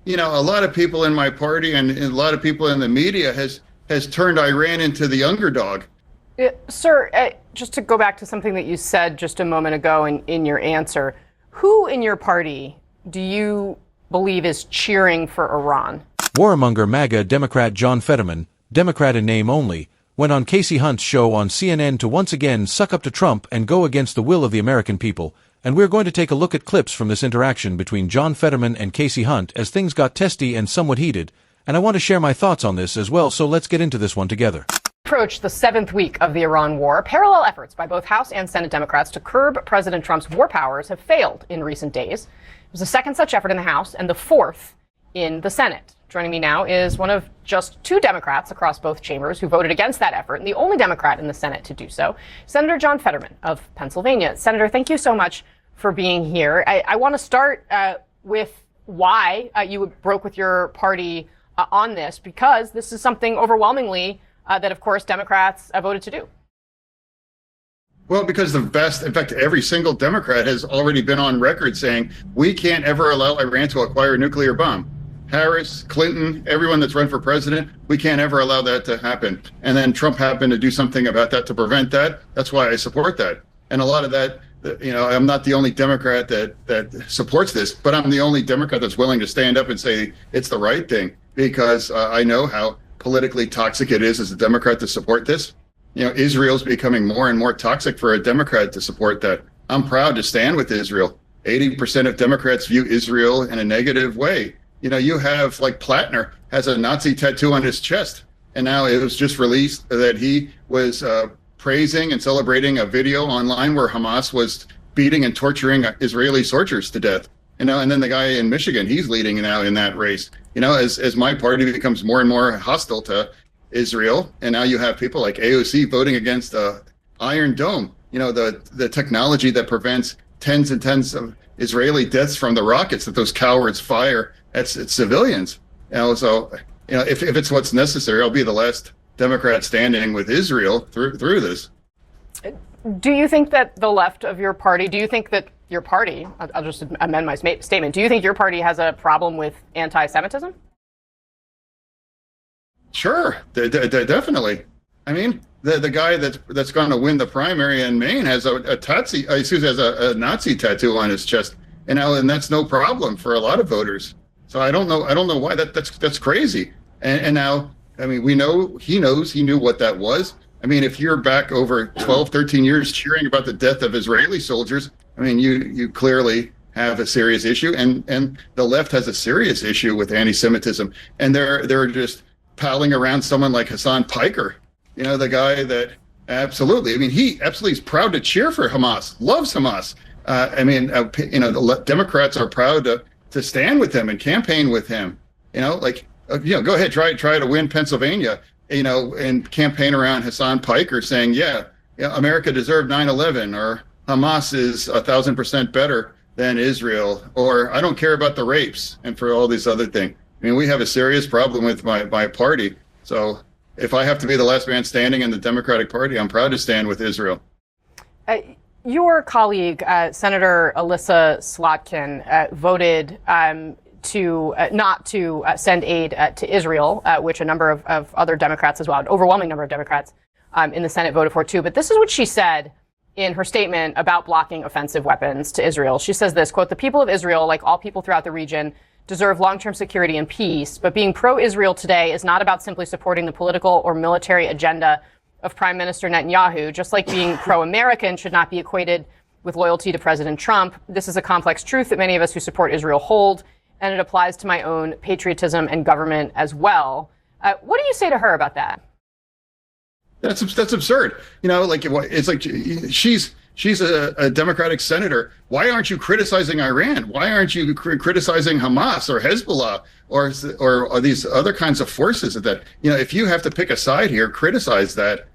a lot of people in my party and a lot of people in the media has turned Iran into the underdog. Sir, just to go back to something that you said just a moment ago in your answer, who in your party do you believe is cheering for Iran? Warmonger MAGA Democrat John Fetterman, Democrat in name only, went on Kacie Hunt's show on CNN to once again suck up to Trump and go against the will of the American people. And we're going to take a look at clips from this interaction between John Fetterman and Kacie Hunt as things got testy and somewhat heated. And I want to share my thoughts on this as well, so let's get into this one together. Approach the seventh week of the Iran war, parallel efforts by both House and Senate Democrats to curb President Trump's war powers have failed in recent days. It was the second such effort in the House and the fourth in the Senate. Joining me now is one of just two Democrats across both chambers who voted against that effort, and the only Democrat in the Senate to do so, Senator John Fetterman of Pennsylvania. Senator, thank you so much for being here. I want to start with why you broke with your party on this, because this is something overwhelmingly that, of course, Democrats voted to do. Well, because in fact, every single Democrat has already been on record saying we can't ever allow Iran to acquire a nuclear bomb. Harris, Clinton, everyone that's run for president, we can't ever allow that to happen. And then Trump happened to do something about that to prevent that. That's why I support that. And a lot of that, I'm not the only Democrat that supports this, but I'm the only Democrat that's willing to stand up and say it's the right thing, because I know how politically toxic it is as a Democrat to support this. Israel's becoming more and more toxic for a Democrat to support that. I'm proud to stand with Israel. 80% of Democrats view Israel in a negative way. You have, like, Plattner has a Nazi tattoo on his chest, and now it was just released that he was praising and celebrating a video online where Hamas was beating and torturing Israeli soldiers to death. And then the guy in Michigan, he's leading now in that race. As my party becomes more and more hostile to Israel, and now you have people like AOC voting against Iron Dome, the technology that prevents tens and tens of Israeli deaths from the rockets that those cowards fire at civilians. So if it's what's necessary, I'll be the last Democrat standing with Israel through this. Do you think that the left of your party, I'll just amend my statement, do you think your party has a problem with anti-Semitism? Sure, definitely. I mean, the guy that's going to win the primary in Maine has a Nazi tattoo on his chest, and that's no problem for a lot of voters. So I don't know why that's crazy. And now, I mean, he knew what that was. I mean, if you're back over 12, 13 years cheering about the death of Israeli soldiers, I mean, you clearly have a serious issue, and the left has a serious issue with anti-Semitism, and they're just palling around someone like Hassan Piker, the guy that he absolutely is proud to cheer for Hamas, loves Hamas. The Democrats are proud to stand with him and campaign with him. Go ahead, try to win Pennsylvania, and campaign around Hassan Piker saying, America deserved 9/11, or Hamas is 1,000% better than Israel, or I don't care about the rapes, and for all these other things. I mean, we have a serious problem with my party. So if I have to be the last man standing in the Democratic Party, I'm proud to stand with Israel. Your colleague, Senator Elissa Slotkin, voted not to send aid to Israel, which a number of other Democrats as well, an overwhelming number of Democrats in the Senate voted for too. But this is what she said in her statement about blocking offensive weapons to Israel. She says this, quote, "The people of Israel, like all people throughout the region, deserve long-term security and peace, but being pro-Israel today is not about simply supporting the political or military agenda of Prime Minister Netanyahu, just like being pro-American should not be equated with loyalty to President Trump. This is a complex truth that many of us who support Israel hold, and it applies to my own patriotism and government as well." What do you say to her about that? That's absurd. It's like she's a Democratic senator. Why aren't you criticizing Iran? Why aren't you criticizing Hamas or Hezbollah or these other kinds of forces that, if you have to pick a side here, criticize that.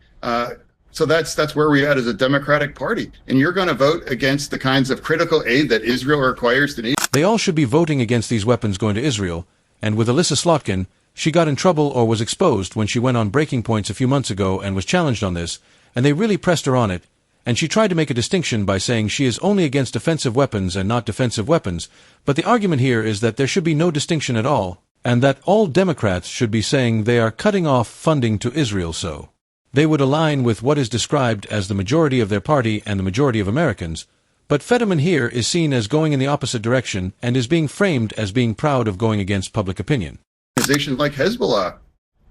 So that's where we're at as a Democratic Party. And you're going to vote against the kinds of critical aid that Israel requires to need. They all should be voting against these weapons going to Israel. And with Elissa Slotkin, she got in trouble or was exposed when she went on Breaking Points a few months ago and was challenged on this, and they really pressed her on it. and she tried to make a distinction by saying she is only against offensive weapons and not defensive weapons, but the argument here is that there should be no distinction at all, and that all Democrats should be saying they are cutting off funding to Israel so they would align with what is described as the majority of their party and the majority of Americans. But Fetterman here is seen as going in the opposite direction and is being framed as being proud of going against public opinion. Organizations like Hezbollah.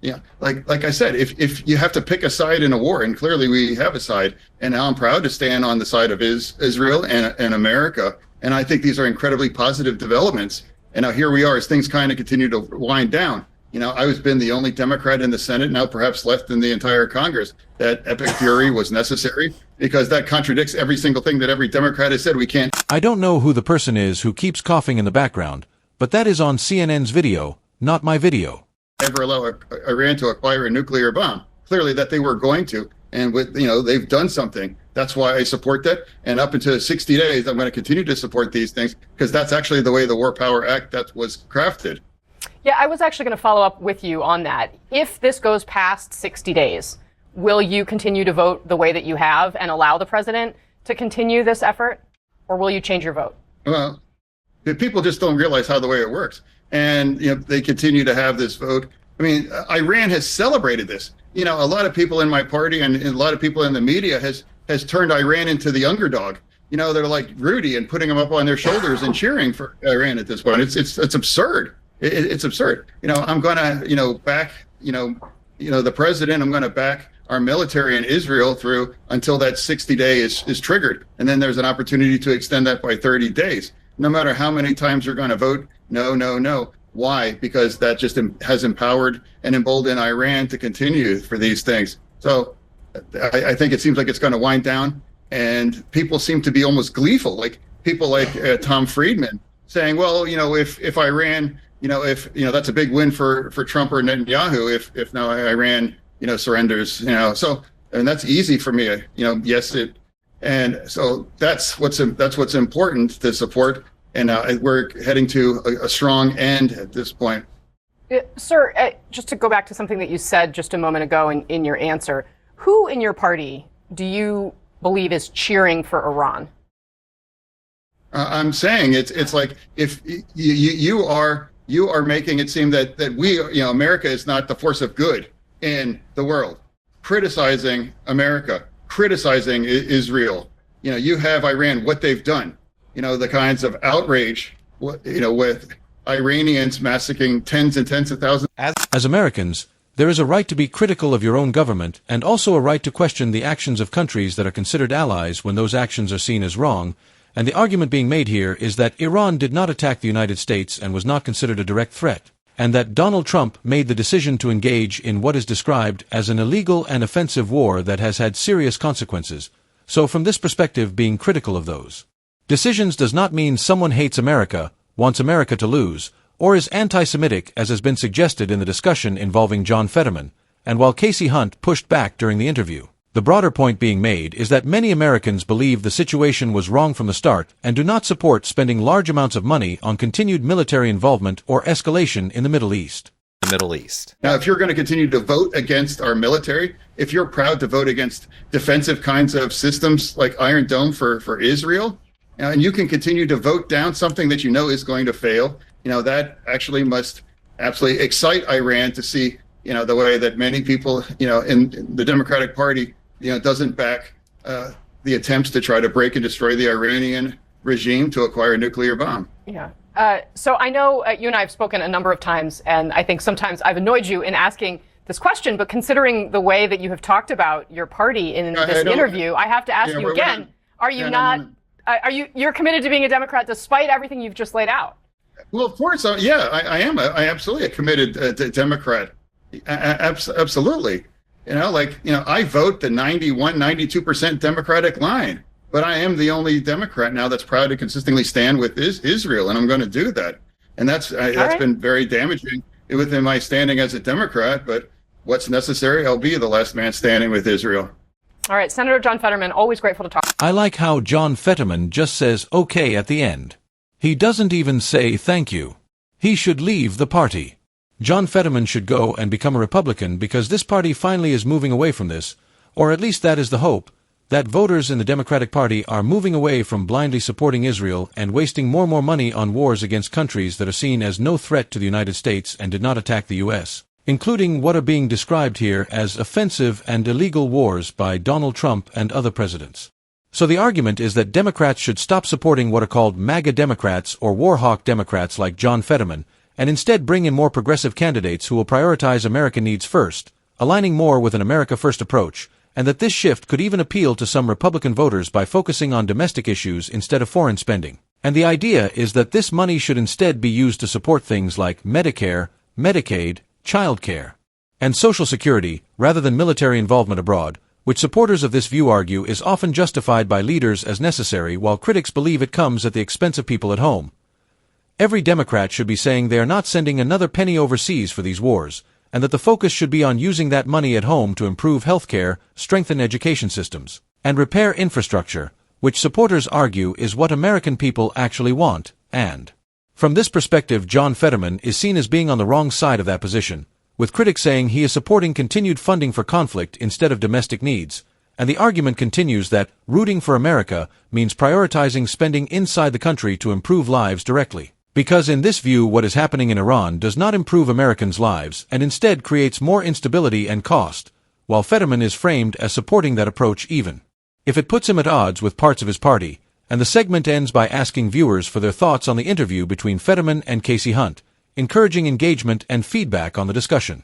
Yeah, like I said, if you have to pick a side in a war, and clearly we have a side, and now I'm proud to stand on the side of Israel and America, and I think these are incredibly positive developments. And now here we are as things kind of continue to wind down. I was been the only Democrat in the Senate, now perhaps left in the entire Congress, that epic fury was necessary, because that contradicts every single thing that every Democrat has said. We can't. I don't know who the person is who keeps coughing in the background, but that is on CNN's video, not my video. Ever allow Iran to acquire a nuclear bomb. Clearly that they were going to, and they've done something. That's why I support that. And up until 60 days, I'm going to continue to support these things, because that's actually the way the War Power Act that was crafted. Yeah, I was actually going to follow up with you on that. If this goes past 60 days, will you continue to vote the way that you have and allow the president to continue this effort, or will you change your vote? Well, people just don't realize how the way it works. And, they continue to have this vote. I mean, Iran has celebrated this. A lot of people in my party and a lot of people in the media has turned Iran into the underdog. They're like Rudy and putting him up on their shoulders and cheering for Iran at this point. It's absurd. It's absurd. I'm going to, back, the president. I'm going to back our military in Israel through until that 60 day is triggered. And then there's an opportunity to extend that by 30 days. No matter how many times you're going to vote, no. Why? Because that just has empowered and emboldened Iran to continue for these things. So I think it seems like it's going to wind down, and people seem to be almost gleeful, like people like Tom Friedman saying, well, if Iran, that's a big win for Trump or Netanyahu if now Iran, surrenders, so, and that's easy for me, yes, and so that's what's important to support. And we're heading to a strong end at this point. Sir, just to go back to something that you said just a moment ago in your answer, who in your party do you believe is cheering for Iran? I'm saying it's like if you are making it seem that we, America is not the force of good in the world, criticizing America, criticizing Israel. You have Iran, what they've done. The kinds of outrage, with Iranians massacring tens and tens of thousands. As Americans, there is a right to be critical of your own government and also a right to question the actions of countries that are considered allies when those actions are seen as wrong, and the argument being made here is that Iran did not attack the United States and was not considered a direct threat, and that Donald Trump made the decision to engage in what is described as an illegal and offensive war that has had serious consequences, so from this perspective being critical of those decisions does not mean someone hates America, wants America to lose, or is anti-Semitic as has been suggested in the discussion involving John Fetterman, and while Kacie Hunt pushed back during the interview. The broader point being made is that many Americans believe the situation was wrong from the start and do not support spending large amounts of money on continued military involvement or escalation in the Middle East. Now, if you're going to continue to vote against our military, if you're proud to vote against defensive kinds of systems like Iron Dome for Israel, and you can continue to vote down something that is going to fail, that actually must absolutely excite Iran to see, the way that many people, in the Democratic Party, doesn't back the attempts to try to break and destroy the Iranian regime to acquire a nuclear bomb. Yeah. So I know you and I have spoken a number of times, and I think sometimes I've annoyed you in asking this question, but considering the way that you have talked about your party in this interview, I have to ask you again, are you you're committed to being a Democrat despite everything you've just laid out? Well, of course, I am. I absolutely a committed Democrat. Absolutely. I vote the 92% Democratic line, but I am the only Democrat now that's proud to consistently stand with Israel, and I'm going to do that. And that's been very damaging within my standing as a Democrat, but what's necessary, I'll be the last man standing with Israel. All right, Senator John Fetterman, always grateful to talk. I like how John Fetterman just says okay at the end. He doesn't even say thank you. He should leave the party. John Fetterman should go and become a Republican because this party finally is moving away from this, or at least that is the hope, that voters in the Democratic Party are moving away from blindly supporting Israel and wasting more and more money on wars against countries that are seen as no threat to the United States and did not attack the U.S., including what are being described here as offensive and illegal wars by Donald Trump and other presidents. So the argument is that Democrats should stop supporting what are called MAGA Democrats or war hawk Democrats like John Fetterman, and instead bring in more progressive candidates who will prioritize American needs first, aligning more with an America First approach, and that this shift could even appeal to some Republican voters by focusing on domestic issues instead of foreign spending. And the idea is that this money should instead be used to support things like Medicare, Medicaid, child care, and Social Security, rather than military involvement abroad, which supporters of this view argue is often justified by leaders as necessary while critics believe it comes at the expense of people at home. Every Democrat should be saying they are not sending another penny overseas for these wars, and that the focus should be on using that money at home to improve health care, strengthen education systems, and repair infrastructure, which supporters argue is what American people actually want, and from this perspective John Fetterman is seen as being on the wrong side of that position, with critics saying he is supporting continued funding for conflict instead of domestic needs, and the argument continues that rooting for America means prioritizing spending inside the country to improve lives directly. Because in this view what is happening in Iran does not improve Americans' lives and instead creates more instability and cost, while Fetterman is framed as supporting that approach even if it puts him at odds with parts of his party, and the segment ends by asking viewers for their thoughts on the interview between Fetterman and Kacie, encouraging engagement and feedback on the discussion.